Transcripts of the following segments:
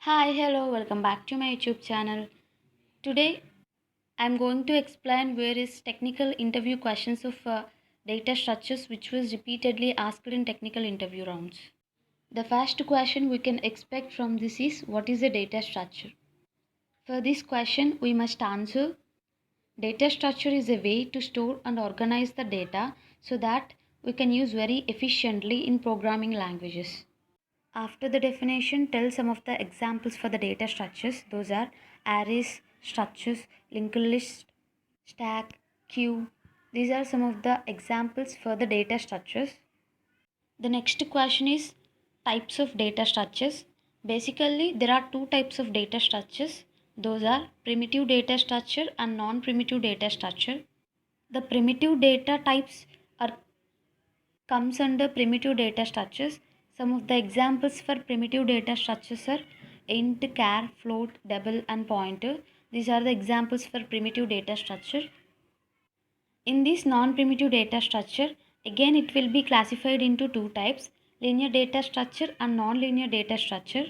Hi, hello, welcome back to my YouTube channel. Today I'm going to explain various technical interview questions of data structures which was repeatedly asked in technical interview rounds. The first question we can expect from this is, what is a data structure? For this question we must answer, data structure is a way to store and organize the data so that we can use very efficiently in programming languages. After the definition, tell some of the examples for the data structures. Those are arrays, structures, linked list, stack, queue. These are some of the examples for the data structures. The next question is types of data structures. Basically, there are two types of data structures. Those are primitive data structure and non-primitive data structure. The primitive data types are comes under primitive data structures. Some of the examples for primitive data structures are int, char, float, double and pointer. These are the examples for primitive data structure. In this non-primitive data structure, again it will be classified into two types, linear data structure and non-linear data structure.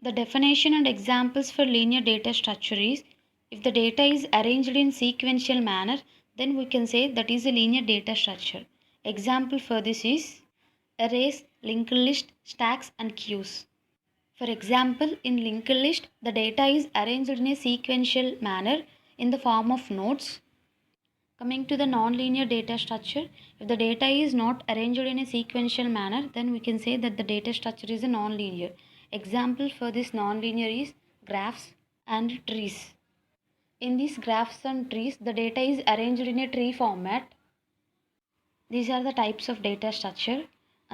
The definition and examples for linear data structure is, if the data is arranged in sequential manner, then we can say that is a linear data structure. Example for this is arrays, linked list, stacks and queues. For example, in linked list, the data is arranged in a sequential manner in the form of nodes. Coming to the non-linear data structure, if the data is not arranged in a sequential manner, then we can say that the data structure is a non-linear. Example for this non-linear is graphs and trees. In these graphs and trees, the data is arranged in a tree format. These are the types of data structure.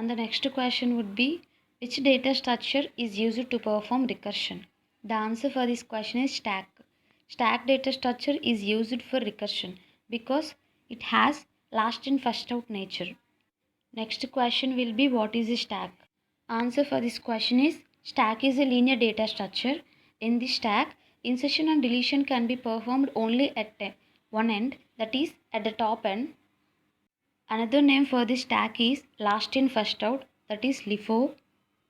And the next question would be, which data structure is used to perform recursion? The answer for this question is stack. Stack data structure is used for recursion because it has last in first out nature. Next question will be, what is a stack? Answer for this question is, stack is a linear data structure. In this stack, insertion and deletion can be performed only at one end, that is at the top end. Another name for this stack is last in first out, that is LIFO.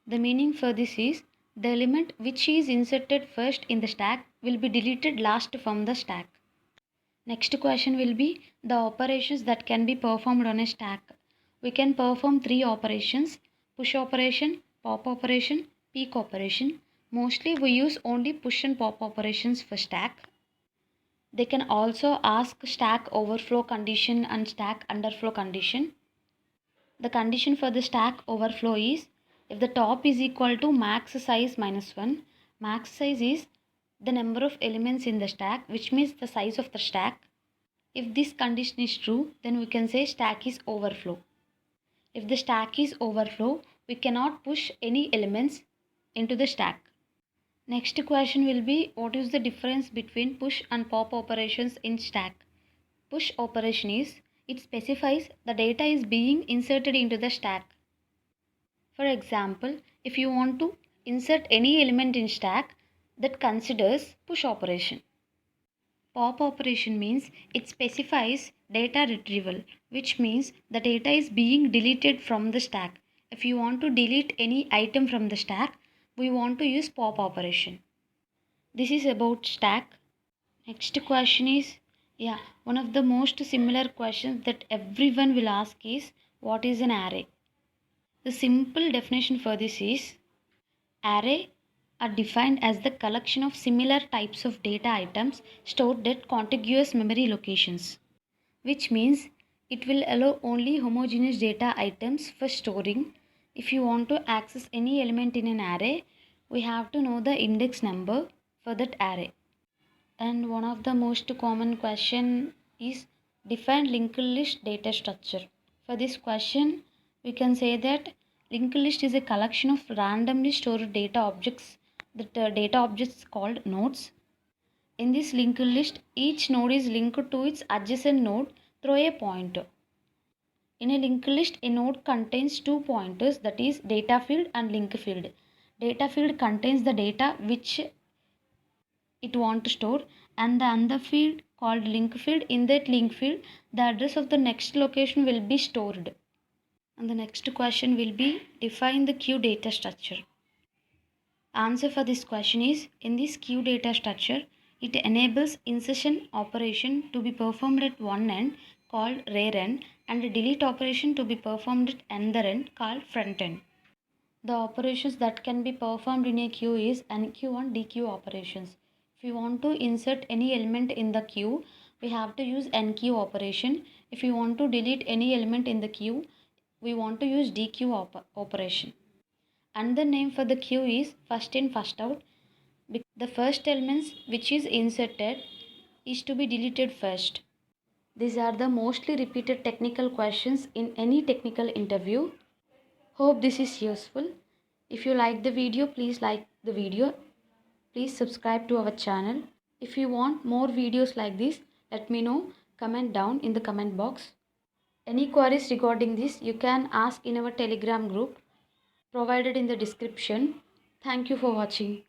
The meaning for this is, the element which is inserted first in the stack will be deleted last from the stack. Next question will be the operations that can be performed on a stack. We can perform three operations: push operation, pop operation, peek operation. Mostly we use only push and pop operations for stack. They can also ask stack overflow condition and stack underflow condition. The condition for the stack overflow is, if the top is equal to max size minus 1, max size is the number of elements in the stack, which means the size of the stack. If this condition is true, then we can say stack is overflow. If the stack is overflow, we cannot push any elements into the stack. Next question will be, what is the difference between push and pop operations in stack? Push operation is, it specifies the data is being inserted into the stack. For example, if you want to insert any element in stack, that considers push operation. Pop operation means it specifies data retrieval, which means the data is being deleted from the stack. If you want to delete any item from the stack, we want to use pop operation. This is about stack. Next question is, one of the most similar questions that everyone will ask is, what is an array? The simple definition for this is, array are defined as the collection of similar types of data items stored at contiguous memory locations, which means it will allow only homogeneous data items for storing. If you want to access any element in an array, we have to know the index number for that array. And one of the most common question is, define linked list data structure. For this question, we can say that linked list is a collection of randomly stored data objects. The data objects called nodes. In this linked list, each node is linked to its adjacent node through a pointer. In a linked list, a node contains two pointers, that is data field and link field. Data field contains the data which it want to store, and the other field called link field, in that link field the address of the next location will be stored. And the next question will be, define the queue data structure. Answer for this question is, in this queue data structure, it enables insertion operation to be performed at one end called rear end and a delete operation to be performed at another end called front end. The operations that can be performed in a queue is NQ and DQ operations. If you want to insert any element in the queue, we have to use NQ operation. If you want to delete any element in the queue, we want to use DQ operation. Another name for the queue is first in first out. The first elements which is inserted is to be deleted first. These are the mostly repeated technical questions in any technical interview. Hope this is useful. If you like the video, please like the video. Please subscribe to our channel. If you want more videos like this, let me know. Comment down in the comment box. Any queries regarding this, you can ask in our Telegram group provided in the description. Thank you for watching.